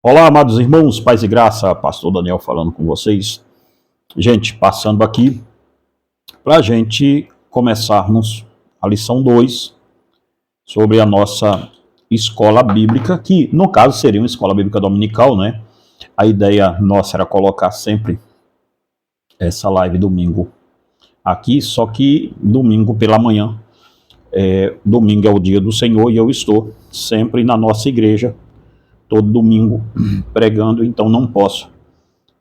Olá, amados irmãos, paz e graça, pastor Daniel falando com vocês. Gente, passando aqui para a gente começarmos a lição 2 sobre a nossa escola bíblica, que no caso seria uma escola bíblica dominical, né? A ideia nossa era colocar sempre essa live domingo aqui, só que domingo pela manhã, domingo é o dia do Senhor e eu estou sempre na nossa igreja, todo domingo pregando, então não posso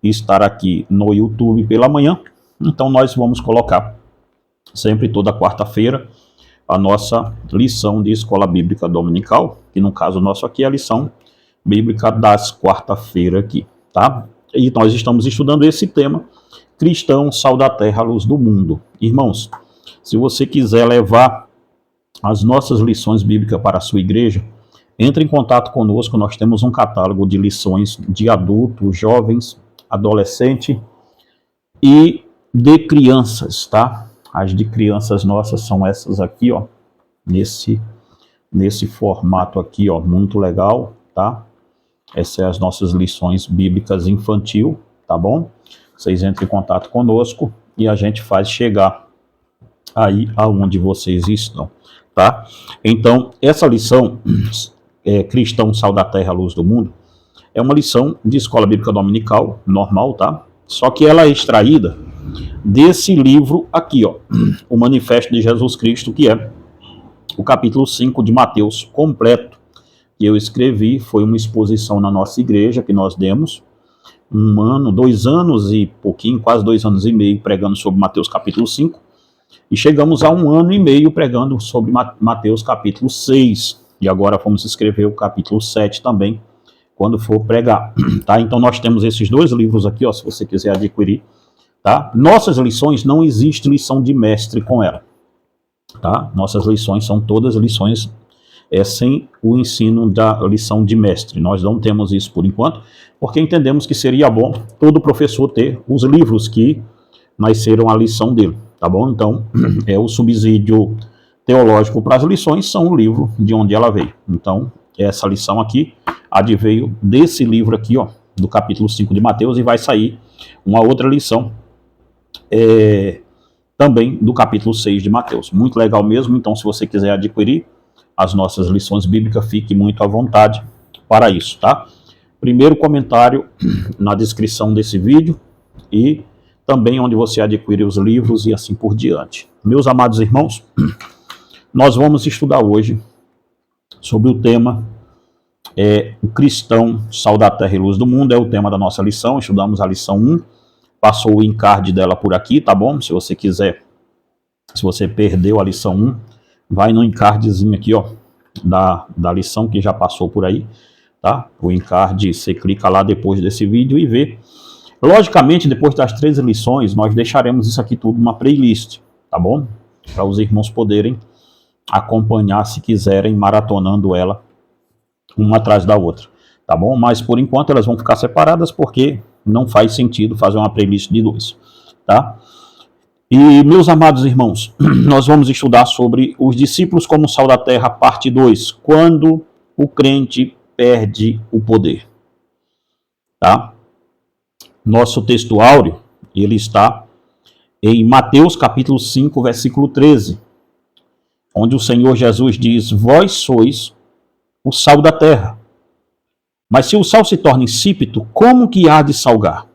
estar aqui no YouTube pela manhã, então nós vamos colocar sempre toda quarta-feira a nossa lição de escola bíblica dominical, que no caso nosso aqui é a lição bíblica das quarta-feira aqui, tá? E nós estamos estudando esse tema, cristão, sal da terra, luz do mundo. Irmãos, se você quiser levar as nossas lições bíblicas para a sua igreja, entre em contato conosco, nós temos um catálogo de lições de adultos, jovens, adolescente e de crianças, tá? As de crianças nossas são essas aqui, ó, nesse formato aqui, ó, muito legal, tá? Essas são as nossas lições bíblicas infantil, tá bom? Vocês entrem em contato conosco e a gente faz chegar aí aonde vocês estão, tá? Então, essa lição, Cristão, Sal da Terra, Luz do Mundo, é uma lição de escola bíblica dominical, normal, tá? Só que ela é extraída desse livro aqui, ó, o Manifesto de Jesus Cristo, que é o capítulo 5 de Mateus completo, que eu escrevi, foi uma exposição na nossa igreja que nós demos, 2 anos e pouquinho, quase 2 anos e meio, pregando sobre Mateus capítulo 5, e chegamos a 1 ano e meio pregando sobre Mateus capítulo 6, e agora vamos escrever o capítulo 7 também, quando for pregar, tá? Então nós temos esses 2 livros aqui, ó, se você quiser adquirir, tá? Nossas lições, não existe lição de mestre com ela, tá? Nossas lições são todas lições sem o ensino da lição de mestre. Nós não temos isso por enquanto, porque entendemos que seria bom todo professor ter os livros que nasceram a lição dele, tá bom? Então, o subsídio teológico para as lições são o livro de onde ela veio. Então, essa lição aqui adveio desse livro aqui, ó, do capítulo 5 de Mateus, e vai sair uma outra lição também do capítulo 6 de Mateus. Muito legal mesmo, então se você quiser adquirir as nossas lições bíblicas, fique muito à vontade para isso, tá? Primeiro comentário na descrição desse vídeo e também onde você adquire os livros e assim por diante. Meus amados irmãos, nós vamos estudar hoje sobre o tema o cristão, sal da terra e luz do mundo, é o tema da nossa lição. Estudamos a lição 1, passou o encarte dela por aqui, tá bom? Se você quiser, se você perdeu a lição 1, vai no encardezinho aqui, ó, da lição que já passou por aí, tá? O encarte, você clica lá depois desse vídeo e vê. Logicamente, depois das 3 lições, nós deixaremos isso aqui tudo numa playlist, tá bom? Para os irmãos poderem acompanhar, se quiserem, maratonando ela uma atrás da outra, tá bom? Mas por enquanto elas vão ficar separadas porque não faz sentido fazer uma playlist de 2, tá? E meus amados irmãos, nós vamos estudar sobre os discípulos como sal da terra, parte 2, quando o crente perde o poder, tá? Nosso texto áureo, ele está em Mateus capítulo 5, versículo 13, onde o Senhor Jesus diz: vós sois o sal da terra. Mas se o sal se torna insípido, como que há de salgar?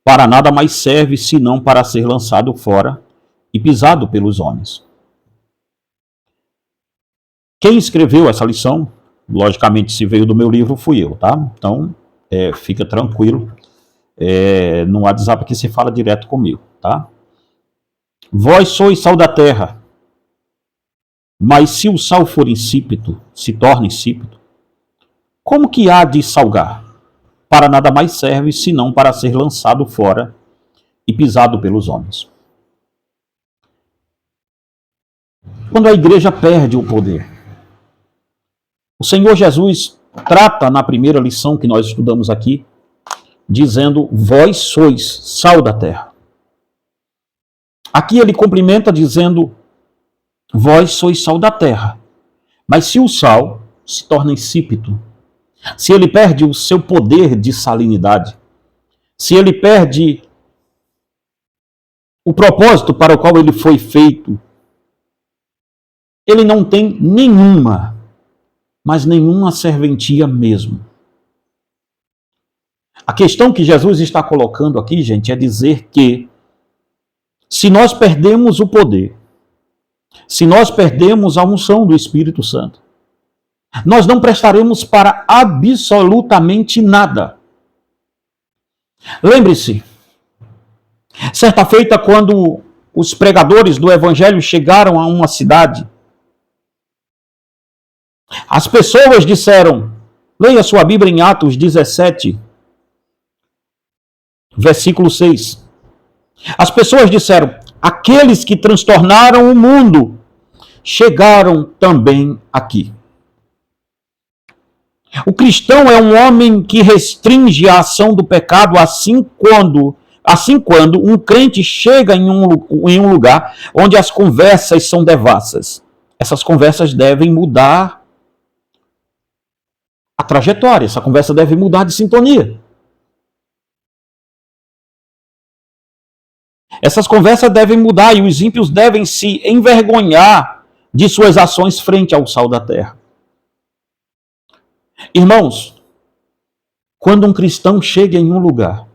Para nada mais serve, senão para ser lançado fora e pisado pelos homens. Quem escreveu essa lição, logicamente, se veio do meu livro, fui eu, tá? Então, fica tranquilo. No WhatsApp que se fala direto comigo, tá? Vós sois sal da terra. Mas se o sal for insípido, se torna insípido, como que há de salgar? Para nada mais serve, senão para ser lançado fora e pisado pelos homens. Quando a igreja perde o poder, o Senhor Jesus trata na primeira lição que nós estudamos aqui, dizendo: vós sois sal da terra. Aqui ele complementa dizendo: vós sois sal da terra. Mas se o sal se torna insípido, se ele perde o seu poder de salinidade, se ele perde o propósito para o qual ele foi feito, ele não tem nenhuma, mas nenhuma serventia mesmo. A questão que Jesus está colocando aqui, gente, é dizer que se nós perdemos o poder, se nós perdemos a unção do Espírito Santo, nós não prestaremos para absolutamente nada. Lembre-se, certa feita, quando os pregadores do Evangelho chegaram a uma cidade, as pessoas disseram, leia sua Bíblia em Atos 17, versículo 6. As pessoas disseram, aqueles que transtornaram o mundo chegaram também aqui. O cristão é um homem que restringe a ação do pecado assim quando um crente chega em um lugar onde as conversas são devassas. Essas conversas devem mudar a trajetória, essa conversa deve mudar de sintonia. Essas conversas devem mudar e os ímpios devem se envergonhar de suas ações frente ao sal da terra. Irmãos, quando um cristão chega em um lugar,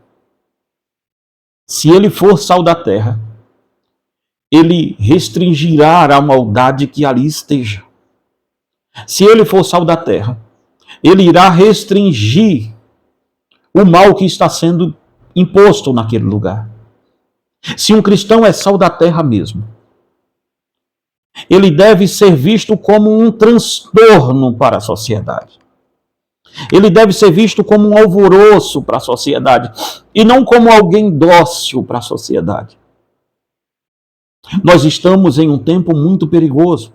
se ele for sal da terra, ele restringirá a maldade que ali esteja. Se ele for sal da terra, ele irá restringir o mal que está sendo imposto naquele lugar. Se um cristão é sal da terra mesmo, ele deve ser visto como um transtorno para a sociedade. Ele deve ser visto como um alvoroço para a sociedade e não como alguém dócil para a sociedade. Nós estamos em um tempo muito perigoso,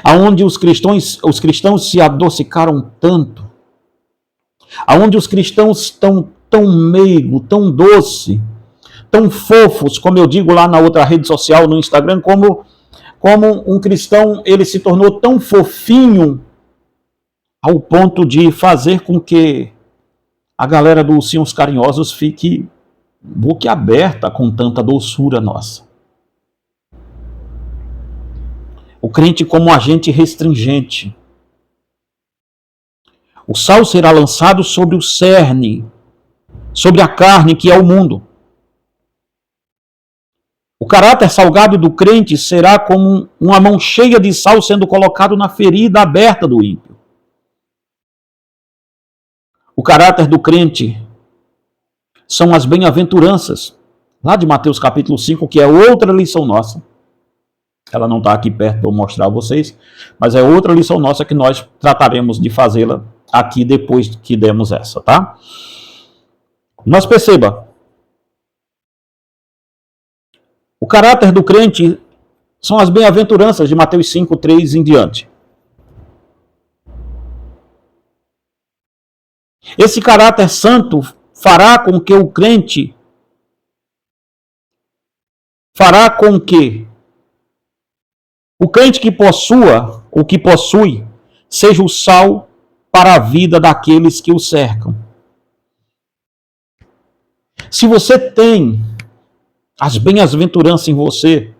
aonde os cristãos se adocicaram tanto, aonde os cristãos estão tão meigo, tão doce, tão fofos, como eu digo lá na outra rede social, no Instagram, como um cristão, ele se tornou tão fofinho ao ponto de fazer com que a galera dos Ursinhos Carinhosos fique boquiaberta com tanta doçura nossa. O crente como agente restringente. O sal será lançado sobre o cerne, sobre a carne que é o mundo. O caráter salgado do crente será como uma mão cheia de sal sendo colocado na ferida aberta do ímpio. O caráter do crente são as bem-aventuranças, lá de Mateus capítulo 5, que é outra lição nossa. Ela não está aqui perto para eu mostrar a vocês, mas é outra lição nossa que nós trataremos de fazê-la aqui depois que demos essa, tá? Mas perceba, o caráter do crente são as bem-aventuranças de Mateus 5, 3 em diante. Esse caráter santo fará com que o crente que possua ou que possui seja o sal para a vida daqueles que o cercam. Se você tem as bem-aventuranças em você,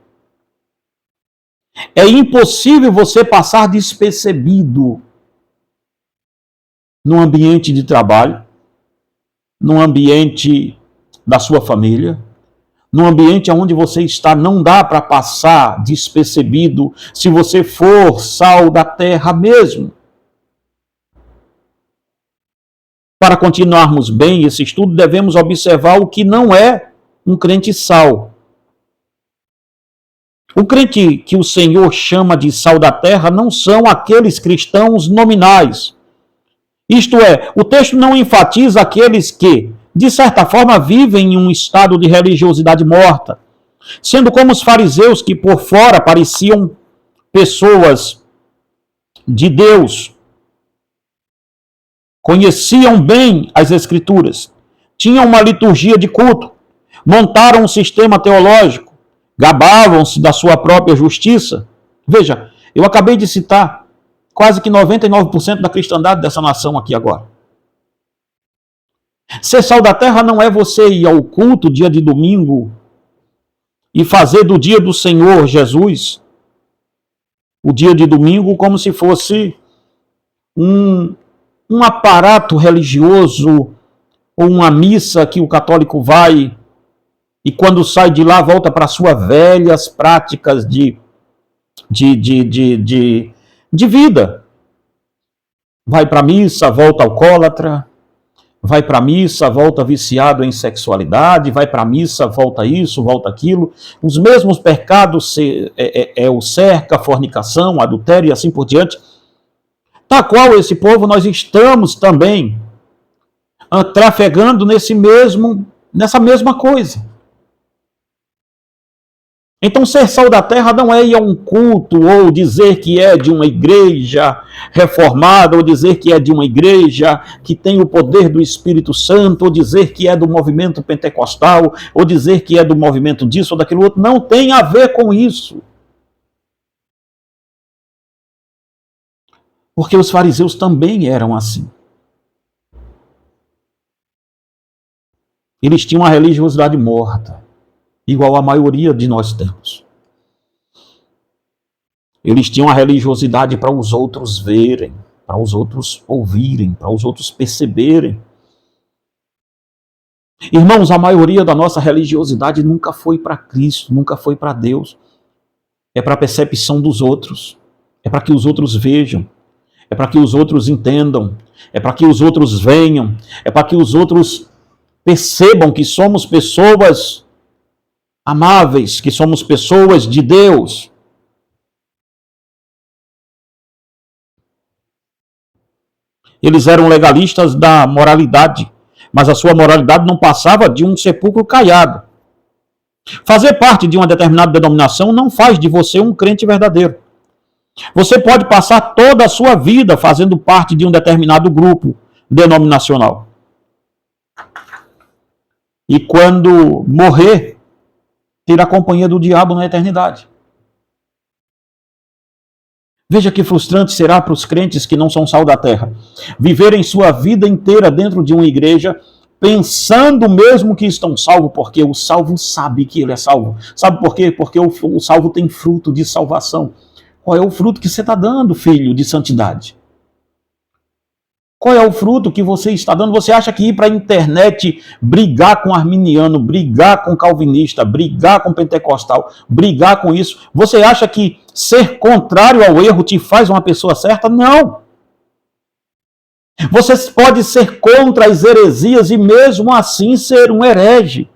é impossível você passar despercebido no ambiente de trabalho, no ambiente da sua família, no ambiente onde você está. Não dá para passar despercebido se você for sal da terra mesmo. Para continuarmos bem esse estudo, devemos observar o que não é um crente sal. O crente que o Senhor chama de sal da terra não são aqueles cristãos nominais. Isto é, o texto não enfatiza aqueles que, de certa forma, vivem em um estado de religiosidade morta, sendo como os fariseus que por fora pareciam pessoas de Deus, conheciam bem as Escrituras, tinham uma liturgia de culto, montaram um sistema teológico, gabavam-se da sua própria justiça. Veja, eu acabei de citar quase que 99% da cristandade dessa nação aqui agora. Ser sal da terra não é você ir ao culto dia de domingo e fazer do dia do Senhor Jesus o dia de domingo como se fosse um aparato religioso ou uma missa que o católico vai e quando sai de lá volta para suas velhas práticas de vida. Vai para a missa, volta alcoólatra, vai para a missa, volta viciado em sexualidade, vai para a missa, volta isso, volta aquilo. Os mesmos pecados o cerca, fornicação, adultério e assim por diante. Tal qual esse povo, nós estamos também trafegando nessa mesma coisa. Então, ser sal da terra não é ir a um culto, ou dizer que é de uma igreja reformada, ou dizer que é de uma igreja que tem o poder do Espírito Santo, ou dizer que é do movimento pentecostal, ou dizer que é do movimento disso ou daquilo outro. Não tem a ver com isso. Porque os fariseus também eram assim. Eles tinham uma religiosidade morta, igual a maioria de nós temos. Eles tinham a religiosidade para os outros verem, para os outros ouvirem, para os outros perceberem. Irmãos, a maioria da nossa religiosidade nunca foi para Cristo, nunca foi para Deus. É para a percepção dos outros, é para que os outros vejam, é para que os outros entendam, é para que os outros venham, é para que os outros percebam que somos pessoas amáveis, que somos pessoas de Deus. Eles eram legalistas da moralidade, mas a sua moralidade não passava de um sepulcro caiado. Fazer parte de uma determinada denominação não faz de você um crente verdadeiro. Você pode passar toda a sua vida fazendo parte de um determinado grupo denominacional. E quando morrer, ter a companhia do diabo na eternidade. Veja que frustrante será para os crentes que não são sal da terra viverem sua vida inteira dentro de uma igreja pensando mesmo que estão salvos, porque o salvo sabe que ele é salvo. Sabe por quê? Porque o salvo tem fruto de salvação. Qual é o fruto que você está dando, filho, de santidade? Qual é o fruto que você está dando? Você acha que ir para a internet brigar com arminiano, brigar com calvinista, brigar com pentecostal, brigar com isso, você acha que ser contrário ao erro te faz uma pessoa certa? Não. Você pode ser contra as heresias e mesmo assim ser um herege.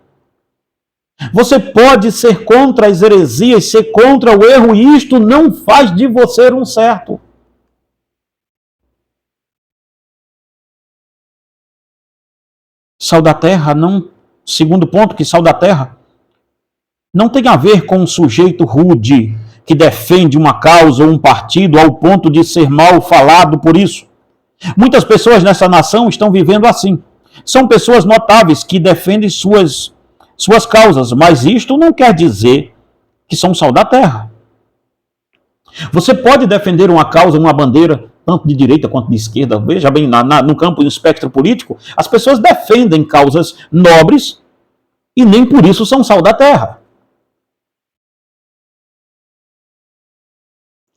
Você pode ser contra as heresias, ser contra o erro, e isto não faz de você um certo. Sal da terra não... Segundo ponto, que sal da terra não tem a ver com um sujeito rude que defende uma causa ou um partido ao ponto de ser mal falado por isso. Muitas pessoas nessa nação estão vivendo assim. São pessoas notáveis que defendem suas causas, mas isto não quer dizer que são sal da terra. Você pode defender uma causa, uma bandeira, tanto de direita quanto de esquerda. Veja bem, no campo do espectro político, as pessoas defendem causas nobres e nem por isso são sal da terra.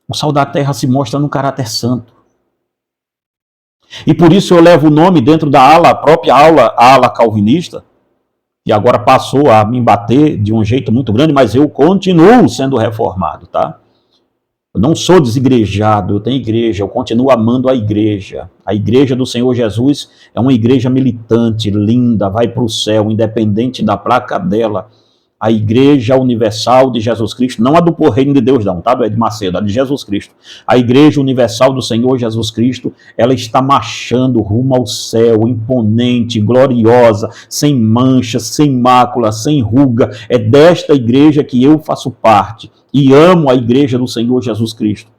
O sal da terra se mostra no caráter santo. E por isso eu levo o nome dentro da ala, a própria ala calvinista, e agora passou a me bater de um jeito muito grande, mas eu continuo sendo reformado, tá? Eu não sou desigrejado, eu tenho igreja, eu continuo amando a igreja. A igreja do Senhor Jesus é uma igreja militante, linda, vai para o céu, independente da placa dela. A igreja universal de Jesus Cristo, não a do reino de Deus não, tá? Do Ed Macedo, a de Jesus Cristo. A igreja universal do Senhor Jesus Cristo, ela está marchando rumo ao céu, imponente, gloriosa, sem mancha, sem mácula, sem ruga. É desta igreja que eu faço parte e amo a igreja do Senhor Jesus Cristo.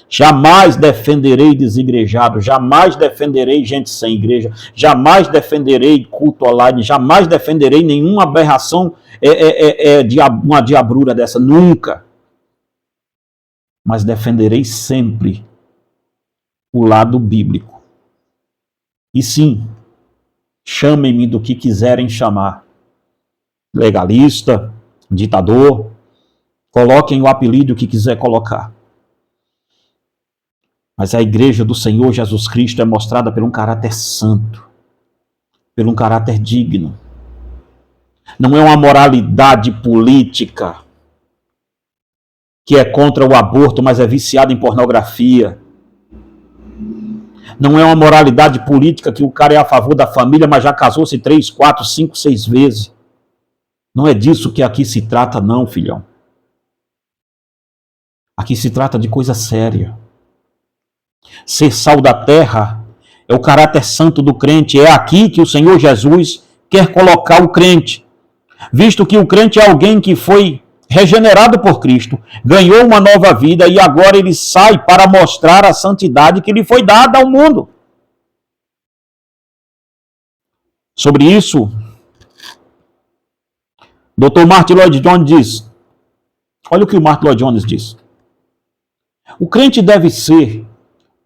Jamais defenderei desigrejado, jamais defenderei gente sem igreja, jamais defenderei culto online, jamais defenderei nenhuma aberração, uma diabrura dessa, nunca. Mas defenderei sempre o lado bíblico. E sim, chamem-me do que quiserem chamar. Legalista, ditador, coloquem o apelido que quiser colocar. Mas a igreja do Senhor Jesus Cristo é mostrada por um caráter santo, por um caráter digno. Não é uma moralidade política que é contra o aborto, mas é viciada em pornografia. Não é uma moralidade política que o cara é a favor da família, mas já casou-se 3, 4, 5, 6 vezes. Não é disso que aqui se trata, não, filhão. Aqui se trata de coisa séria. Ser sal da terra é o caráter santo do crente. É aqui que o Senhor Jesus quer colocar o crente. Visto que o crente é alguém que foi regenerado por Cristo, ganhou uma nova vida e agora ele sai para mostrar a santidade que lhe foi dada ao mundo. Sobre isso, Dr. Martin Lloyd Jones diz, olha o que o Martin Lloyd Jones diz. O crente deve ser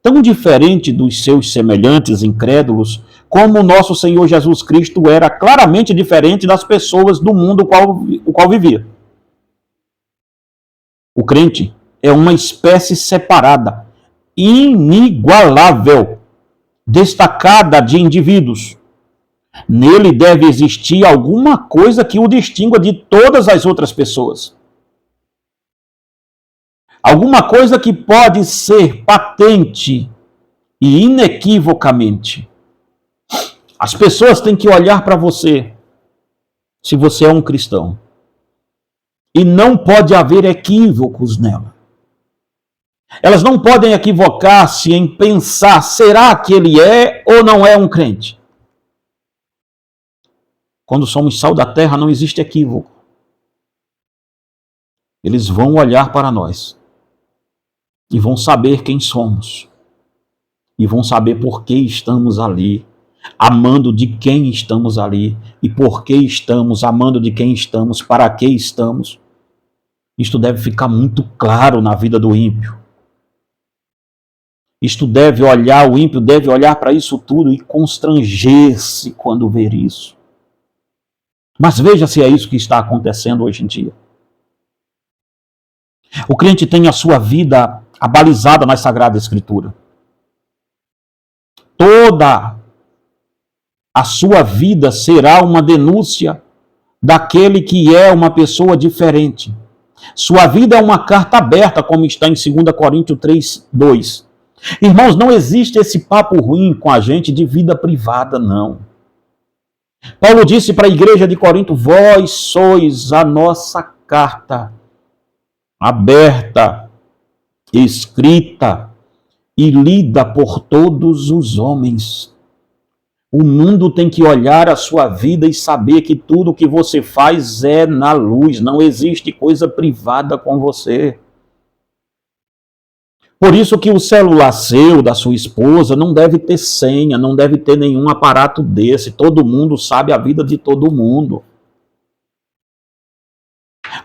tão diferente dos seus semelhantes incrédulos como o nosso Senhor Jesus Cristo era claramente diferente das pessoas do mundo o qual vivia. O crente é uma espécie separada, inigualável, destacada de indivíduos. Nele deve existir alguma coisa que o distingua de todas as outras pessoas. Alguma coisa que pode ser patente e inequivocamente. As pessoas têm que olhar para você, se você é um cristão. E não pode haver equívocos nela. Elas não podem equivocar-se em pensar, será que ele é ou não é um crente? Quando somos sal da terra, não existe equívoco. Eles vão olhar para nós e vão saber quem somos. E vão saber por que estamos ali, amando de quem estamos ali, e por que estamos, amando de quem estamos, para que estamos. Isto deve ficar muito claro na vida do ímpio. O ímpio deve olhar para isso tudo e constranger-se quando ver isso. Mas veja se é isso que está acontecendo hoje em dia. O crente tem a sua vida abalizada na Sagrada Escritura. Toda a sua vida será uma denúncia daquele que é uma pessoa diferente. Sua vida é uma carta aberta, como está em 2 Coríntios 3, 2. Irmãos, não existe esse papo ruim com a gente de vida privada, não. Paulo disse para a igreja de Corinto, vós sois a nossa carta aberta, escrita e lida por todos os homens. O mundo tem que olhar a sua vida e saber que tudo que você faz é na luz, não existe coisa privada com você. Por isso que o celular seu, da sua esposa, não deve ter senha, não deve ter nenhum aparato desse. Todo mundo sabe a vida de todo mundo.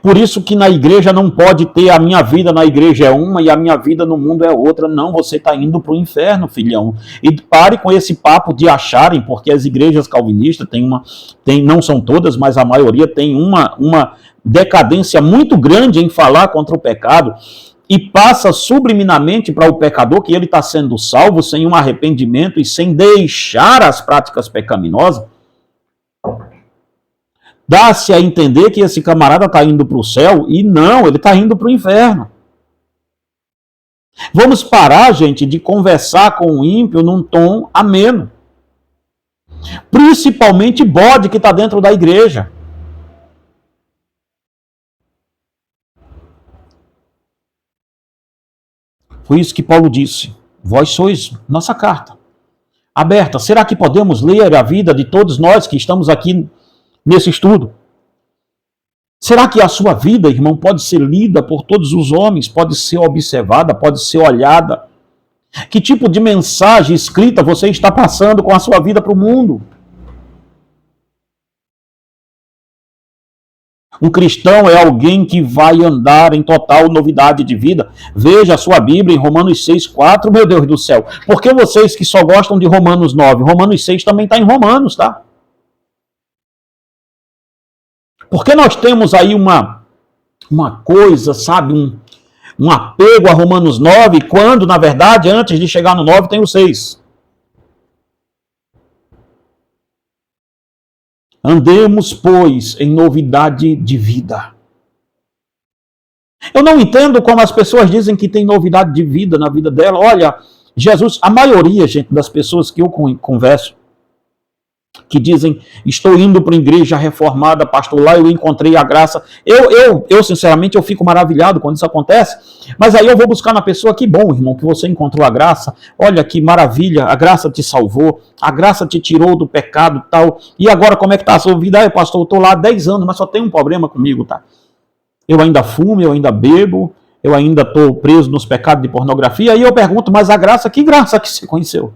Por isso que na igreja não pode ter a minha vida na igreja é uma e a minha vida no mundo é outra. Não, você está indo para o inferno, filhão. E pare com esse papo de acharem, porque as igrejas calvinistas não são todas, mas a maioria tem uma decadência muito grande em falar contra o pecado e passa subliminamente para o pecador que ele está sendo salvo sem um arrependimento e sem deixar as práticas pecaminosas. Dá-se a entender que esse camarada está indo para o céu e não, ele está indo para o inferno. Vamos parar, gente, de conversar com o ímpio num tom ameno. Principalmente bode que está dentro da igreja. Foi isso que Paulo disse. Vós sois nossa carta aberta. Será que podemos ler a vida de todos nós que estamos aqui nesse estudo? Será que a sua vida, irmão, pode ser lida por todos os homens, pode ser observada, pode ser olhada? Que tipo de mensagem escrita você está passando com a sua vida para o mundo? Um cristão é alguém que vai andar em total novidade de vida. Veja a sua Bíblia em Romanos 6:4, meu Deus do céu. Por que vocês que só gostam de Romanos 9? Romanos 6 também está em Romanos, tá? Porque nós temos aí uma coisa, sabe, um apego a Romanos 9, quando, na verdade, antes de chegar no 9, tem o 6. Andemos, pois, em novidade de vida. Eu não entendo como as pessoas dizem que tem novidade de vida na vida dela. Olha, Jesus, a maioria, gente, das pessoas que eu converso, que dizem, estou indo para a igreja reformada, pastor, lá eu encontrei a graça. Eu sinceramente, eu fico maravilhado quando isso acontece, mas aí eu vou buscar na pessoa, que bom, irmão, que você encontrou a graça, olha que maravilha, a graça te salvou, a graça te tirou do pecado e tal, e agora como é que está a sua vida? Ai, pastor, eu estou lá há 10 anos, mas só tem um problema comigo, tá? Eu ainda fumo, eu ainda bebo, eu ainda estou preso nos pecados de pornografia, aí eu pergunto, mas a graça que você conheceu?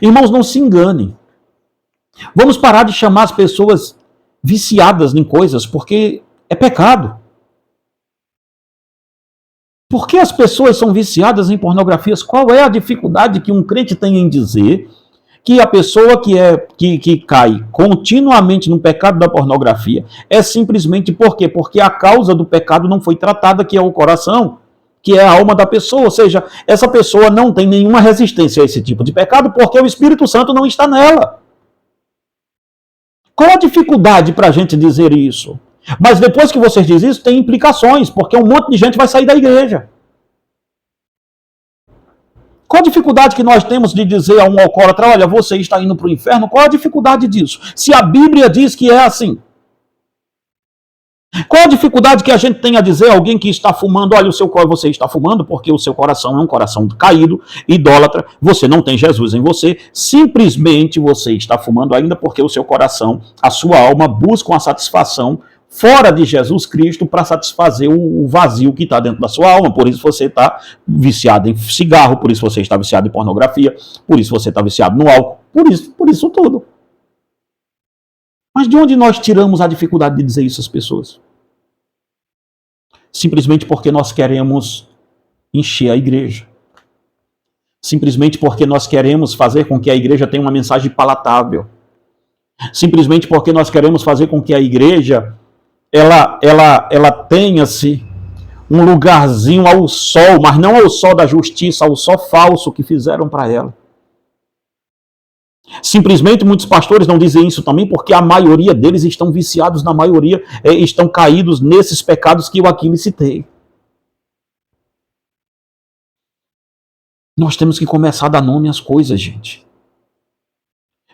Irmãos, não se enganem. Vamos parar de chamar as pessoas viciadas em coisas, porque é pecado. Por que as pessoas são viciadas em pornografias? Qual é a dificuldade que um crente tem em dizer que a pessoa que cai continuamente no pecado da pornografia é simplesmente por quê? Porque a causa do pecado não foi tratada, que é o coração, que é a alma da pessoa, ou seja, essa pessoa não tem nenhuma resistência a esse tipo de pecado porque o Espírito Santo não está nela. Qual a dificuldade para a gente dizer isso? Mas depois que vocês dizem isso, tem implicações, porque um monte de gente vai sair da igreja. Qual a dificuldade que nós temos de dizer a um alcoólatra, olha, você está indo para o inferno? Qual a dificuldade disso? Se a Bíblia diz que é assim. Qual a dificuldade que a gente tem a dizer a alguém que está fumando, olha, você está fumando porque o seu coração é um coração caído, idólatra, você não tem Jesus em você, simplesmente você está fumando ainda porque o seu coração, a sua alma buscam a satisfação fora de Jesus Cristo para satisfazer o vazio que está dentro da sua alma. Por isso você está viciado em cigarro, por isso você está viciado em pornografia, por isso você está viciado no álcool, por isso tudo. Mas de onde nós tiramos a dificuldade de dizer isso às pessoas? Simplesmente porque nós queremos encher a igreja. Simplesmente porque nós queremos fazer com que a igreja tenha uma mensagem palatável. Simplesmente porque nós queremos fazer com que a igreja ela tenha-se um lugarzinho ao sol, mas não ao sol da justiça, ao sol falso que fizeram para ela. Simplesmente muitos pastores não dizem isso também porque a maioria deles estão viciados, na maioria estão caídos nesses pecados que eu aqui lhe citei. Nós temos que começar a dar nome às coisas, gente.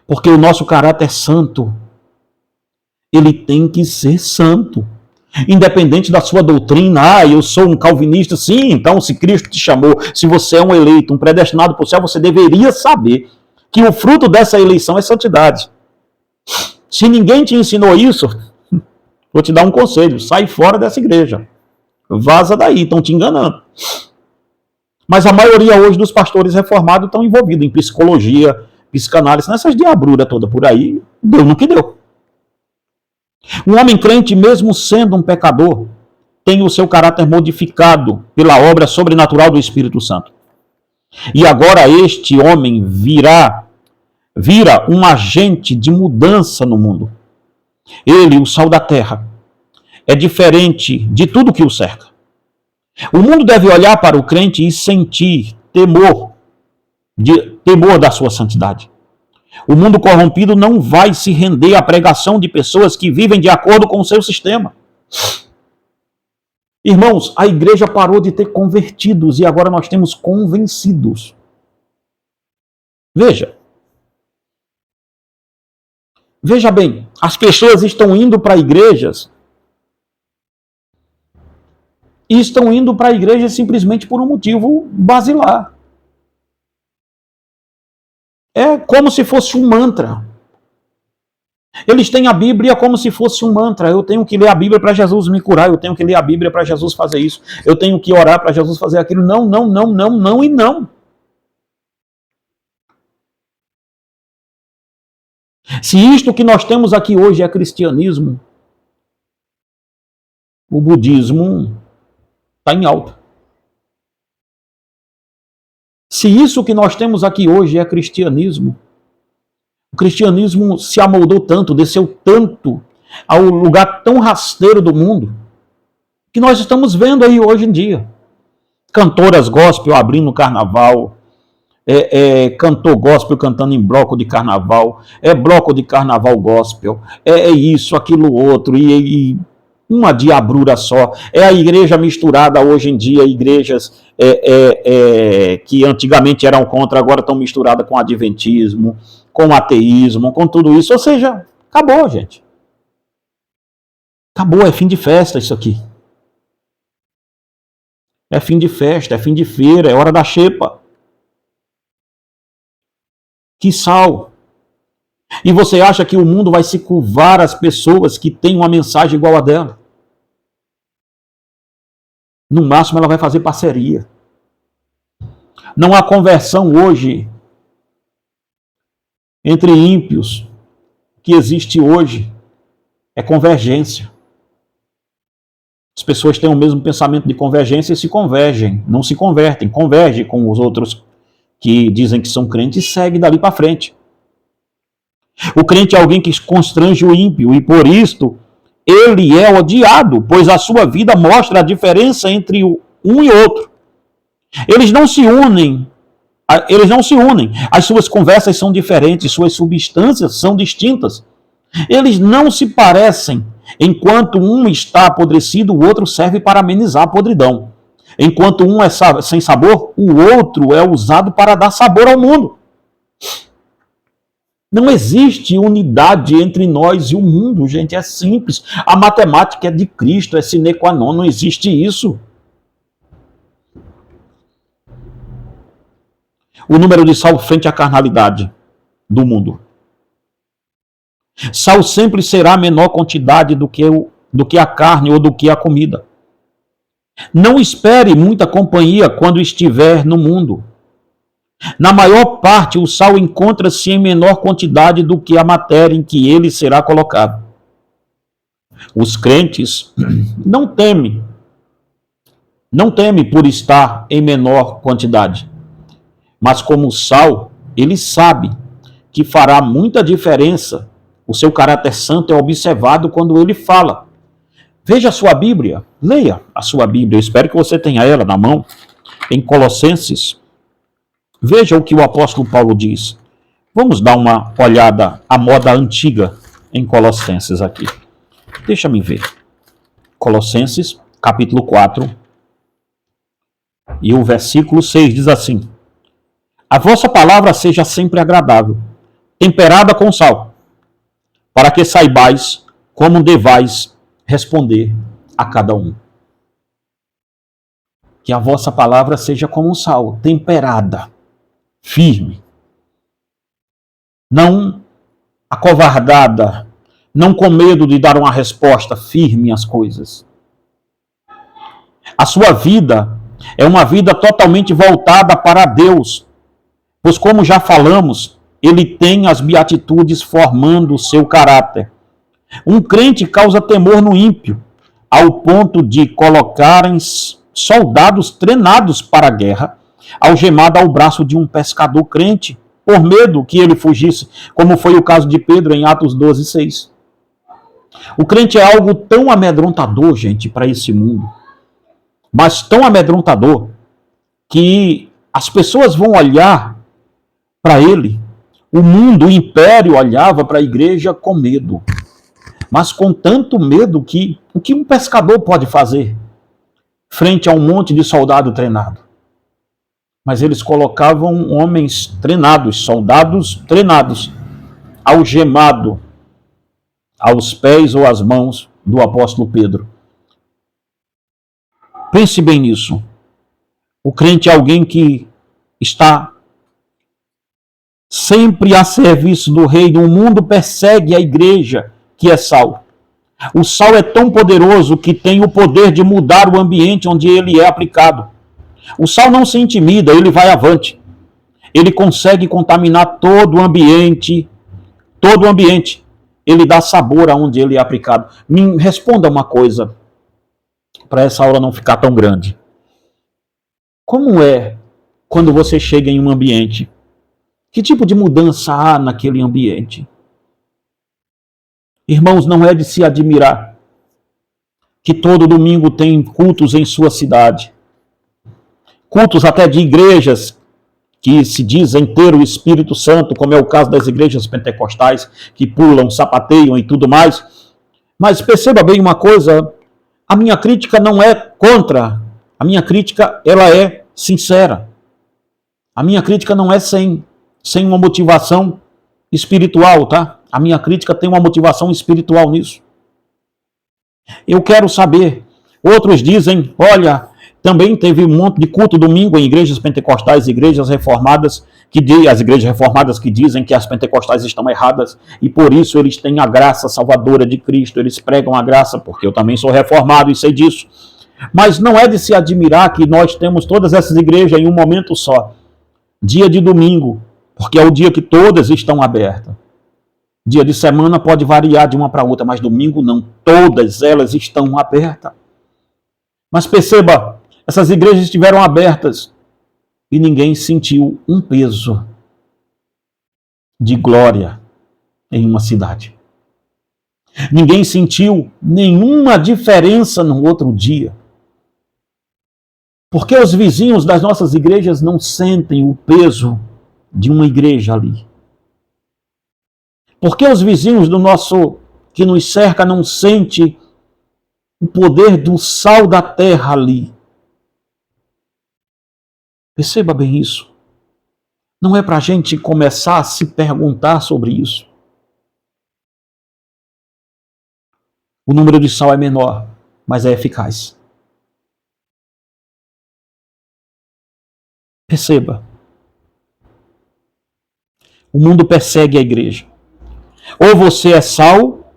Porque o nosso caráter é santo. Ele tem que ser santo. Independente da sua doutrina, eu sou um calvinista, sim, então se Cristo te chamou, se você é um eleito, um predestinado para o céu, você deveria saber que o fruto dessa eleição é santidade. Se ninguém te ensinou isso, vou te dar um conselho, sai fora dessa igreja. Vaza daí, estão te enganando. Mas a maioria hoje dos pastores reformados estão envolvidos em psicologia, psicanálise, nessas diabruras toda por aí, deu no que deu. Um homem crente, mesmo sendo um pecador, tem o seu caráter modificado pela obra sobrenatural do Espírito Santo. E agora este homem vira um agente de mudança no mundo. Ele, o sal da terra, é diferente de tudo que o cerca. O mundo deve olhar para o crente e sentir temor da sua santidade. O mundo corrompido não vai se render à pregação de pessoas que vivem de acordo com o seu sistema. Irmãos, a igreja parou de ter convertidos e agora nós temos convencidos. Veja bem, as pessoas estão indo para igrejas e estão indo para a igreja simplesmente por um motivo basilar. É como se fosse um mantra. Eles têm a Bíblia como se fosse um mantra. Eu tenho que ler a Bíblia para Jesus me curar, eu tenho que ler a Bíblia para Jesus fazer isso, eu tenho que orar para Jesus fazer aquilo. Não, não, não, não, não e não. Se isto que nós temos aqui hoje é cristianismo, o budismo está em alta. Se isso que nós temos aqui hoje é cristianismo, o cristianismo se amoldou tanto, desceu tanto ao lugar tão rasteiro do mundo, que nós estamos vendo aí hoje em dia. Cantoras gospel abrindo carnaval, cantor gospel cantando em bloco de carnaval, bloco de carnaval gospel, isso, aquilo outro, e uma diabrura só. É a igreja misturada hoje em dia, igrejas que antigamente eram contra, agora estão misturadas com adventismo, com ateísmo, com tudo isso. Ou seja, acabou, gente. Acabou, é fim de festa isso aqui. É fim de festa, é fim de feira, é hora da xepa. Que sal. E você acha que o mundo vai se curvar às pessoas que têm uma mensagem igual a dela? No máximo ela vai fazer parceria. Não há conversão hoje entre ímpios. O que existe hoje é convergência. As pessoas têm o mesmo pensamento de convergência e se convergem, não se convertem, convergem com os outros que dizem que são crentes e seguem dali para frente. O crente é alguém que constrange o ímpio e por isto ele é odiado, pois a sua vida mostra a diferença entre um e outro. Eles não se unem, as suas conversas são diferentes, suas substâncias são distintas. Eles não se parecem. Enquanto um está apodrecido, o outro serve para amenizar a podridão. Enquanto um é sem sabor, o outro é usado para dar sabor ao mundo. Não existe unidade entre nós e o mundo, gente, é simples. A matemática é de Cristo, é sine qua non, não existe isso. O número de sal frente à carnalidade do mundo. Sal sempre será a menor quantidade do que a carne ou do que a comida. Não espere muita companhia quando estiver no mundo. Na maior parte, o sal encontra-se em menor quantidade do que a matéria em que ele será colocado. Os crentes não temem por estar em menor quantidade. Mas como o sal, ele sabe que fará muita diferença. O seu caráter santo é observado quando ele fala. Veja a sua Bíblia, leia a sua Bíblia, eu espero que você tenha ela na mão, em Colossenses. Veja o que o apóstolo Paulo diz. Vamos dar uma olhada à moda antiga em Colossenses aqui. Deixa-me ver. Colossenses, capítulo 4, e o versículo 6 diz assim: a vossa palavra seja sempre agradável, temperada com sal, para que saibais como devais responder a cada um. Que a vossa palavra seja como um sal, temperada, firme, não acovardada, não com medo de dar uma resposta firme às coisas. A sua vida é uma vida totalmente voltada para Deus, pois como já falamos, ele tem as beatitudes formando o seu caráter. Um crente causa temor no ímpio, ao ponto de colocarem soldados treinados para a guerra, algemado ao braço de um pescador crente, por medo que ele fugisse, como foi o caso de Pedro em Atos 12, 6. O crente é algo tão amedrontador, gente, para esse mundo, mas tão amedrontador, que as pessoas vão olhar para ele. O mundo, o império, olhava para a igreja com medo. Mas com tanto medo que o que um pescador pode fazer frente a um monte de soldado treinado? Mas eles colocavam homens treinados, soldados treinados, algemado aos pés ou às mãos do apóstolo Pedro. Pense bem nisso. O crente é alguém que está sempre a serviço do reino. O mundo persegue a igreja que é sal. O sal é tão poderoso que tem o poder de mudar o ambiente onde ele é aplicado. O sal não se intimida, ele vai avante. Ele consegue contaminar todo o ambiente. Todo o ambiente. Ele dá sabor aonde ele é aplicado. Me responda uma coisa. para essa aula não ficar tão grande. Como é quando você chega em um ambiente? Que tipo de mudança há naquele ambiente? Irmãos, não é de se admirar que todo domingo tem cultos em sua cidade. Cultos até de igrejas que se dizem ter o Espírito Santo, como é o caso das igrejas pentecostais, que pulam, sapateiam e tudo mais. Mas perceba bem uma coisa, a minha crítica não é contra, a minha crítica ela é sincera. A minha crítica não é sem uma motivação espiritual, tá? A minha crítica tem uma motivação espiritual nisso. Eu quero saber. Outros dizem, olha, também teve um monte de culto domingo em igrejas pentecostais, igrejas reformadas, as igrejas reformadas que dizem que as pentecostais estão erradas e por isso eles têm a graça salvadora de Cristo, eles pregam a graça, porque eu também sou reformado e sei disso. Mas não é de se admirar que nós temos todas essas igrejas em um momento só. Dia de domingo, porque é o dia que todas estão abertas. Dia de semana pode variar de uma para outra, mas domingo não. Todas elas estão abertas. Mas perceba, essas igrejas estiveram abertas e ninguém sentiu um peso de glória em uma cidade. Ninguém sentiu nenhuma diferença no outro dia. Porque os vizinhos das nossas igrejas não sentem o peso de uma igreja ali? Porque os vizinhos do nosso que nos cerca não sentem o poder do sal da terra ali? Perceba bem isso. Não é para a gente começar a se perguntar sobre isso. O número de sal é menor, mas é eficaz. Perceba. O mundo persegue a igreja. Ou você é sal,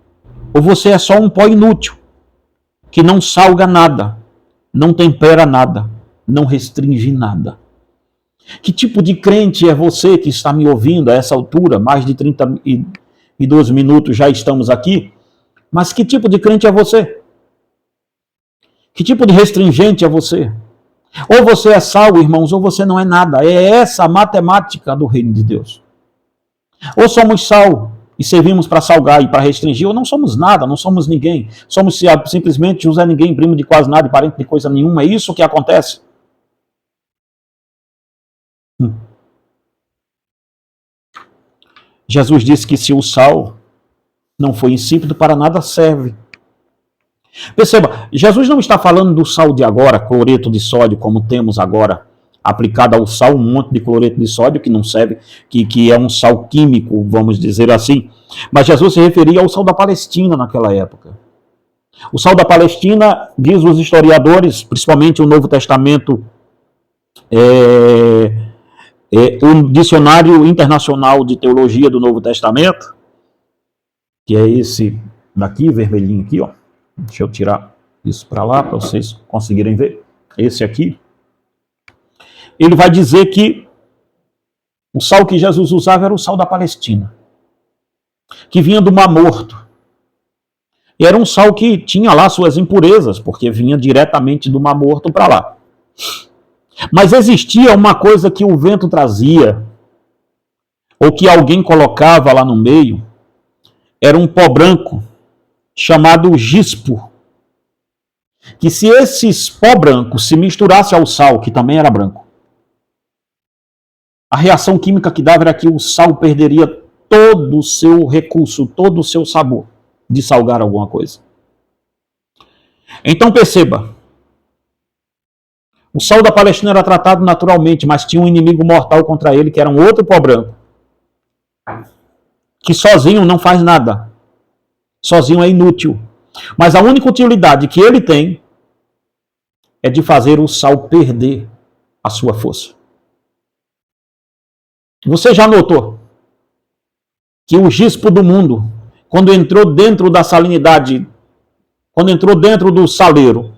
ou você é só um pó inútil, que não salga nada, não tempera nada, não restringe nada. Que tipo de crente é você que está me ouvindo a essa altura? Mais de 32 minutos já estamos aqui. Mas que tipo de crente é você? Que tipo de restringente é você? Ou você é sal, irmãos, ou você não é nada. É essa a matemática do reino de Deus. Ou somos sal e servimos para salgar e para restringir, ou não somos nada, não somos ninguém. Somos simplesmente José Ninguém, primo de quase nada e parente de coisa nenhuma. É isso que acontece. Jesus disse que se o sal não for insípido, para nada serve. Perceba, Jesus não está falando do sal de agora, cloreto de sódio, como temos agora, aplicado ao sal, um monte de cloreto de sódio que não serve, que é um sal químico, vamos dizer assim. Mas Jesus se referia ao sal da Palestina naquela época. O sal da Palestina, diz os historiadores, principalmente o Novo Testamento, o Dicionário Internacional de Teologia do Novo Testamento, que é esse daqui, vermelhinho aqui, ó. Deixa eu tirar isso para lá, para vocês conseguirem ver. Esse aqui. Ele vai dizer que o sal que Jesus usava era o sal da Palestina, que vinha do Mar Morto. E era um sal que tinha lá suas impurezas, porque vinha diretamente do Mar Morto para lá. Mas existia uma coisa que o vento trazia, ou que alguém colocava lá no meio, era um pó branco, chamado gispo, que se esse pó branco se misturasse ao sal, que também era branco, a reação química que dava era que o sal perderia todo o seu recurso, todo o seu sabor de salgar alguma coisa. Então perceba, o sal da Palestina era tratado naturalmente, mas tinha um inimigo mortal contra ele, que era um outro pó branco, que sozinho não faz nada. Sozinho é inútil. Mas a única utilidade que ele tem é de fazer o sal perder a sua força. Você já notou que o gispo do mundo, quando entrou dentro da salinidade, quando entrou dentro do saleiro,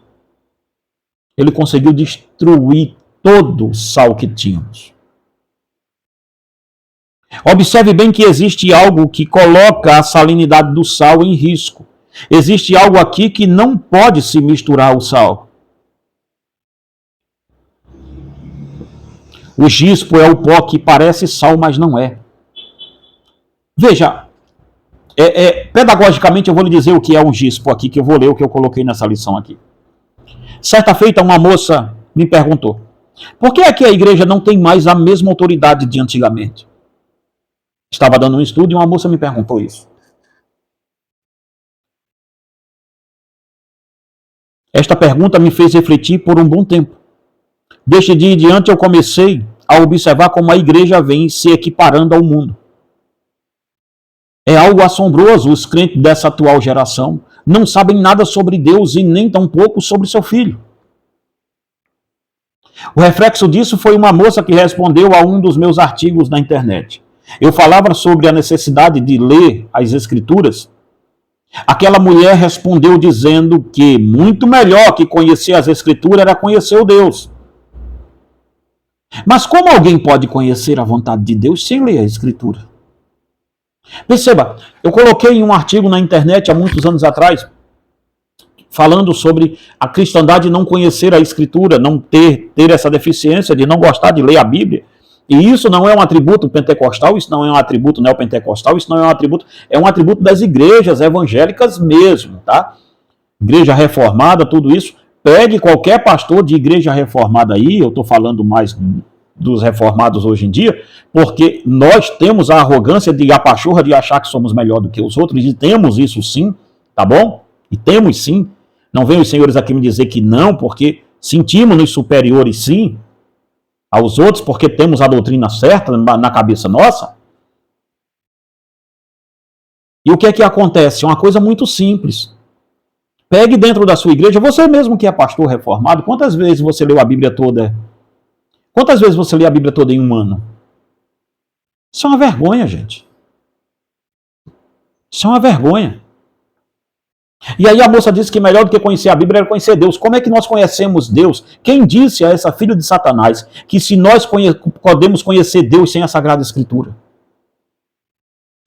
ele conseguiu destruir todo o sal que tínhamos. Observe bem que existe algo que coloca a salinidade do sal em risco. Existe algo aqui que não pode se misturar ao sal. O gispo é o pó que parece sal, mas não é. Veja, pedagogicamente eu vou lhe dizer o que é um gispo aqui, que eu vou ler o que eu coloquei nessa lição aqui. Certa feita, uma moça me perguntou, por que é que a igreja não tem mais a mesma autoridade de antigamente? Estava dando um estudo e uma moça me perguntou isso. Esta pergunta me fez refletir por um bom tempo. Deste dia em diante eu comecei a observar como a igreja vem se equiparando ao mundo. É algo assombroso, os crentes dessa atual geração não sabem nada sobre Deus e nem tampouco sobre seu filho. O reflexo disso foi uma moça que respondeu a um dos meus artigos na internet. Eu falava sobre a necessidade de ler as Escrituras. Aquela mulher respondeu dizendo que muito melhor que conhecer as Escrituras era conhecer o Deus. Mas como alguém pode conhecer a vontade de Deus sem ler a Escritura? Perceba, eu coloquei um artigo na internet há muitos anos atrás, falando sobre a cristandade não conhecer a Escritura, não ter essa deficiência de não gostar de ler a Bíblia. E isso não é um atributo pentecostal, isso não é um atributo neopentecostal, isso não é um atributo das igrejas evangélicas mesmo, tá? Igreja reformada, tudo isso. Pegue qualquer pastor de igreja reformada aí, eu estou falando mais dos reformados hoje em dia, porque nós temos a arrogância de a pachorra de achar que somos melhor do que os outros, e temos isso sim, tá bom? E temos sim. Não venham os senhores aqui me dizer que não, porque sentimos-nos superiores sim aos outros, porque temos a doutrina certa na cabeça nossa. E o que é que acontece? É uma coisa muito simples. Pegue dentro da sua igreja, você mesmo que é pastor reformado, quantas vezes você leu a Bíblia toda? Quantas vezes você lê a Bíblia toda em um ano? Isso é uma vergonha, gente. Isso é uma vergonha. E aí a moça disse que melhor do que conhecer a Bíblia era conhecer Deus. Como é que nós conhecemos Deus? Quem disse a essa filha de Satanás que se nós podemos conhecer Deus sem a Sagrada Escritura?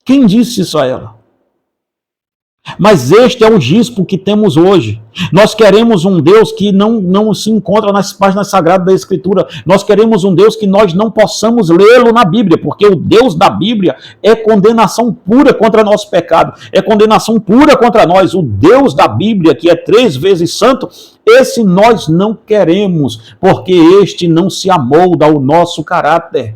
Quem disse isso a ela? Mas este é o gispo que temos hoje. Nós queremos um Deus que não se encontra nas páginas sagradas da Escritura. Nós queremos um Deus que nós não possamos lê-lo na Bíblia, porque o Deus da Bíblia é condenação pura contra nosso pecado, é condenação pura contra nós. O Deus da Bíblia, que é 3 vezes santo, esse nós não queremos, porque este não se amolda ao nosso caráter.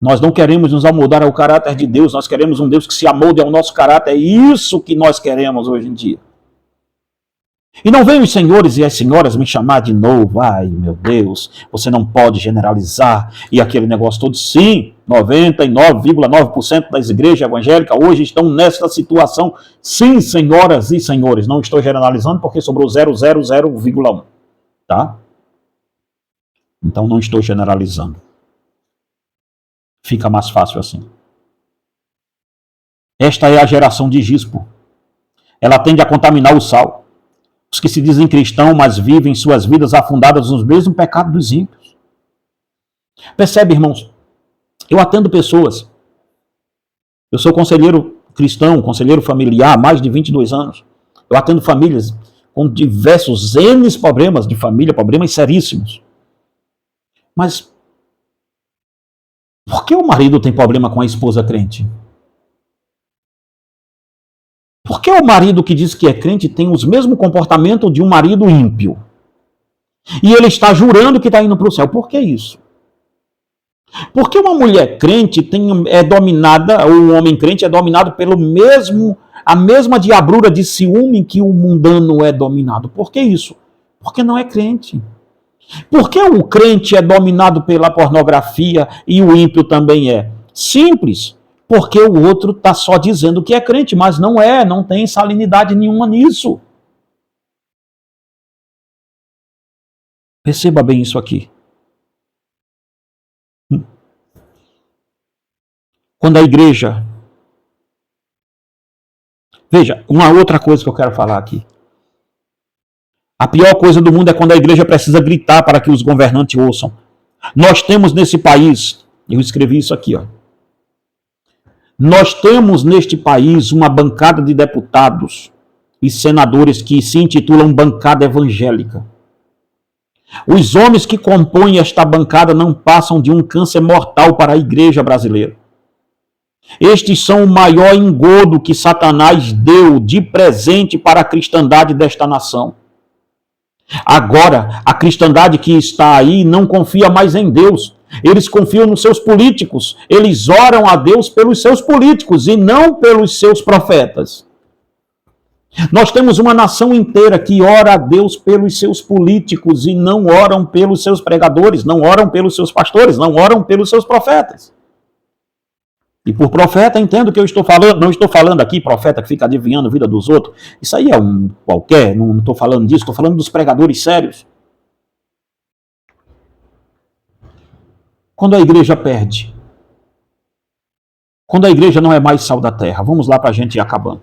Nós não queremos nos amoldar ao caráter de Deus, nós queremos um Deus que se amolde ao nosso caráter, é isso que nós queremos hoje em dia. E não venham os senhores e as senhoras me chamar de novo, ai meu Deus, você não pode generalizar, e aquele negócio todo. Sim, 99,9% das igrejas evangélicas hoje estão nessa situação. Sim, senhoras e senhores, não estou generalizando porque sobrou 0,001, tá? Então não estou generalizando. Fica mais fácil assim. Esta é a geração de gispo. Ela tende a contaminar o sal. Os que se dizem cristãos, mas vivem suas vidas afundadas nos mesmos pecados dos ímpios. Percebe, irmãos? Eu atendo pessoas. Eu sou conselheiro cristão, conselheiro familiar há mais de 22 anos. Eu atendo famílias com diversos N problemas de família, problemas seríssimos. Mas por que o marido tem problema com a esposa crente? Por que o marido que diz que é crente tem os mesmos comportamentos de um marido ímpio? E ele está jurando que está indo para o céu. Por que isso? Por que uma mulher crente é dominada, ou um homem crente é dominado a mesma diabrura de ciúme que o mundano é dominado? Por que isso? Porque não é crente. Por que o crente é dominado pela pornografia e o ímpio também é? Simples. Porque o outro está só dizendo que é crente, mas não é, não tem salinidade nenhuma nisso. Perceba bem isso aqui. Quando a igreja... Veja, uma outra coisa que eu quero falar aqui. A pior coisa do mundo é quando a igreja precisa gritar para que os governantes ouçam. Nós temos nesse país, eu escrevi isso aqui, ó. Nós temos neste país uma bancada de deputados e senadores que se intitulam bancada evangélica. Os homens que compõem esta bancada não passam de um câncer mortal para a igreja brasileira. Estes são o maior engodo que Satanás deu de presente para a cristandade desta nação. Agora, a cristandade que está aí não confia mais em Deus. Eles confiam nos seus políticos. Eles oram a Deus pelos seus políticos e não pelos seus profetas. Nós temos uma nação inteira que ora a Deus pelos seus políticos e não oram pelos seus pregadores, não oram pelos seus pastores, não oram pelos seus profetas. E por profeta, entendo que eu estou falando, não estou falando aqui profeta que fica adivinhando a vida dos outros. Isso aí é um qualquer, não estou falando disso, estou falando dos pregadores sérios. Quando a igreja perde, quando a igreja não é mais sal da terra, vamos lá para a gente ir acabando.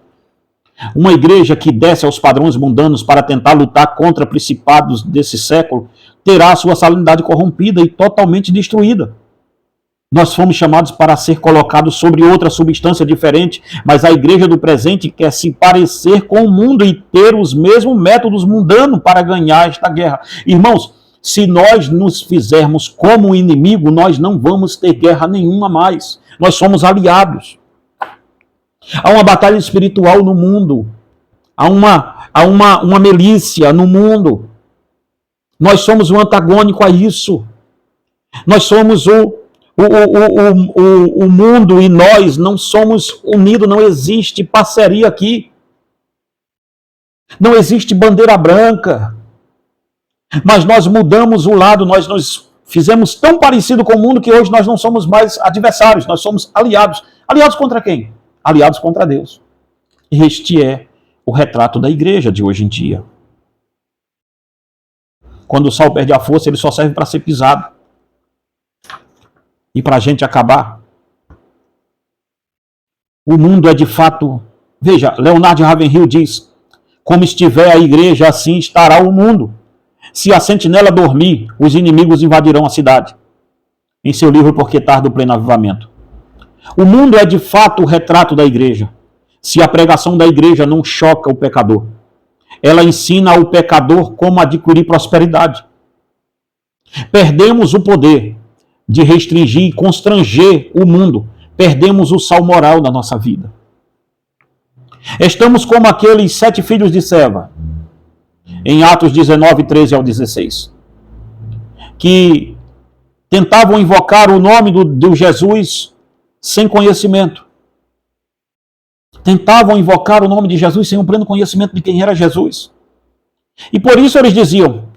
Uma igreja que desce aos padrões mundanos para tentar lutar contra principados desse século, terá a sua salinidade corrompida e totalmente destruída. Nós fomos chamados para ser colocados sobre outra substância diferente, mas a igreja do presente quer se parecer com o mundo e ter os mesmos métodos mundanos para ganhar esta guerra. Irmãos, se nós nos fizermos como inimigo, nós não vamos ter guerra nenhuma mais. Nós somos aliados. Há uma batalha espiritual no mundo. Há uma milícia no mundo. Nós somos o antagônico a isso. Nós somos o mundo e nós não somos unidos, não existe parceria aqui. Não existe bandeira branca. Mas nós mudamos o lado, nós nos fizemos tão parecido com o mundo que hoje nós não somos mais adversários, nós somos aliados. Aliados contra quem? Aliados contra Deus. Este é o retrato da igreja de hoje em dia. Quando o sal perde a força, ele só serve para ser pisado. E para a gente acabar. O mundo é de fato... Veja, Leonardo Ravenhill diz: como estiver a igreja, assim estará o mundo. Se a sentinela dormir, os inimigos invadirão a cidade. Em seu livro Porque Tarda o Pleno Avivamento. O mundo é de fato o retrato da igreja. Se a pregação da igreja não choca o pecador, ela ensina ao pecador como adquirir prosperidade. Perdemos o poder de restringir e constranger o mundo. Perdemos o sal moral da nossa vida. Estamos como aqueles 7 filhos de Seva, em Atos 19, 13 ao 16, que tentavam invocar o nome do Jesus sem conhecimento. Tentavam invocar o nome de Jesus sem um pleno conhecimento de quem era Jesus. E por isso eles diziam: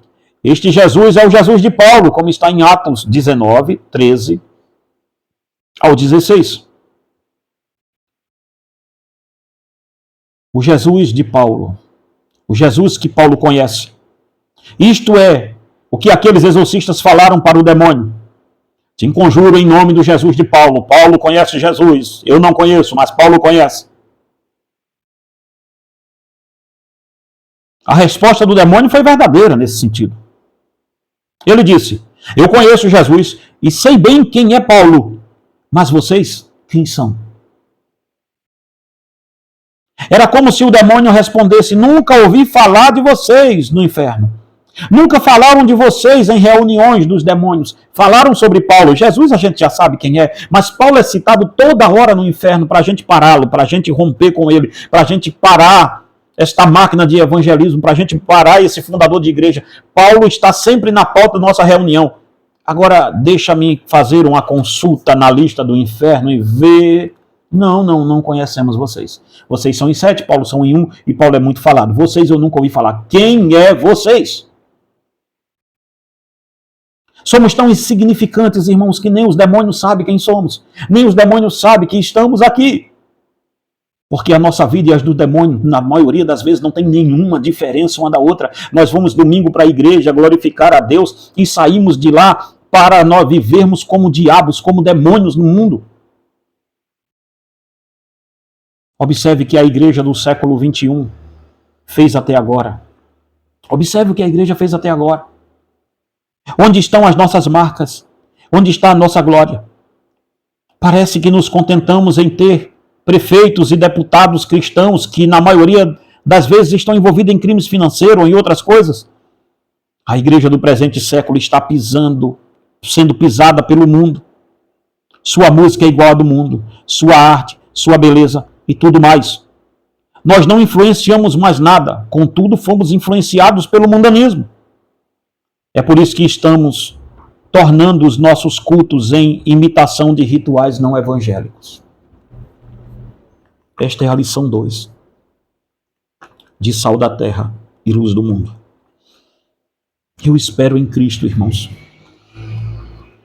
este Jesus é o Jesus de Paulo, como está em Atos 19, 13 ao 16. O Jesus de Paulo, o Jesus que Paulo conhece. Isto é o que aqueles exorcistas falaram para o demônio. Te conjuro em nome do Jesus de Paulo. Paulo conhece Jesus. Eu não conheço, mas Paulo conhece. A resposta do demônio foi verdadeira nesse sentido. Ele disse: eu conheço Jesus e sei bem quem é Paulo, mas vocês, quem são? Era como se o demônio respondesse: nunca ouvi falar de vocês no inferno. Nunca falaram de vocês em reuniões dos demônios. Falaram sobre Paulo. Jesus a gente já sabe quem é, mas Paulo é citado toda hora no inferno para a gente pará-lo, para a gente romper com ele, para a gente parar esta máquina de evangelismo, para a gente parar esse fundador de igreja. Paulo está sempre na pauta da nossa reunião. Agora, deixa-me fazer uma consulta na lista do inferno e ver... Não conhecemos vocês. Vocês são em 7, Paulo são em 1, e Paulo é muito falado. Vocês eu nunca ouvi falar. Quem é vocês? Somos tão insignificantes, irmãos, que nem os demônios sabem quem somos. Nem os demônios sabem que estamos aqui. Porque a nossa vida e as do demônio, na maioria das vezes, não tem nenhuma diferença uma da outra. Nós vamos domingo para a igreja glorificar a Deus e saímos de lá para nós vivermos como diabos, como demônios no mundo. Observe que a igreja do século 21 fez até agora. Observe o que a igreja fez até agora. Onde estão as nossas marcas? Onde está a nossa glória? Parece que nos contentamos em ter prefeitos e deputados cristãos que, na maioria das vezes, estão envolvidos em crimes financeiros ou em outras coisas. A igreja do presente século está sendo pisada pelo mundo. Sua música é igual à do mundo, sua arte, sua beleza e tudo mais. Nós não influenciamos mais nada, contudo fomos influenciados pelo mundanismo. É por isso que estamos tornando os nossos cultos em imitação de rituais não evangélicos. Esta é a lição 2 de Sal da Terra e Luz do Mundo. Eu espero em Cristo, irmãos,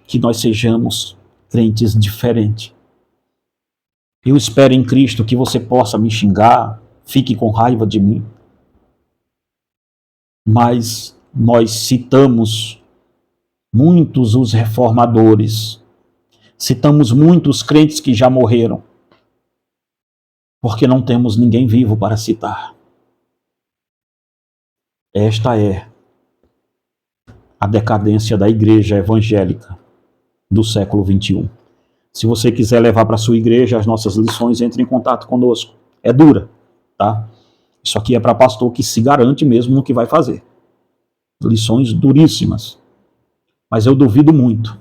que nós sejamos crentes diferentes. Eu espero em Cristo que você possa me xingar, fique com raiva de mim. Mas nós citamos muitos os reformadores, citamos muitos crentes que já morreram, porque não temos ninguém vivo para citar. Esta é a decadência da igreja evangélica do século XXI. Se você quiser levar para a sua igreja as nossas lições, entre em contato conosco. É dura, tá? Isso aqui é para pastor que se garante mesmo no que vai fazer. Lições duríssimas. Mas eu duvido muito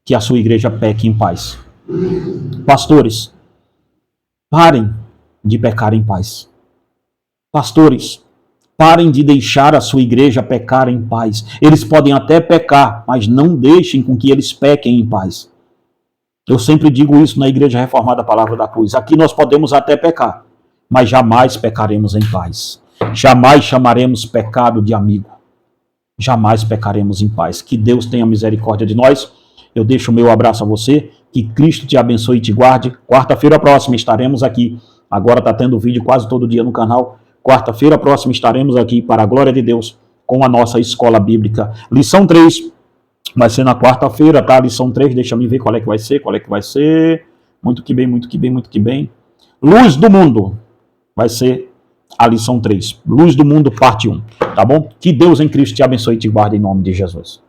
que a sua igreja peque em paz. Pastores, parem de pecar em paz. Pastores, parem de deixar a sua igreja pecar em paz. Eles podem até pecar, mas não deixem com que eles pequem em paz. Eu sempre digo isso na Igreja Reformada Palavra da Cruz. Aqui nós podemos até pecar, mas jamais pecaremos em paz. Jamais chamaremos pecado de amigo. Jamais pecaremos em paz. Que Deus tenha misericórdia de nós. Eu deixo o meu abraço a você. Que Cristo te abençoe e te guarde. Quarta-feira próxima estaremos aqui. Agora está tendo vídeo quase todo dia no canal. Quarta-feira próxima estaremos aqui para a glória de Deus com a nossa escola bíblica. Lição 3 vai ser na quarta-feira, tá? Lição 3, deixa eu ver qual é que vai ser. Muito que bem, muito que bem, muito que bem. Luz do Mundo vai ser a lição 3. Luz do Mundo, parte 1, tá bom? Que Deus em Cristo te abençoe e te guarde em nome de Jesus.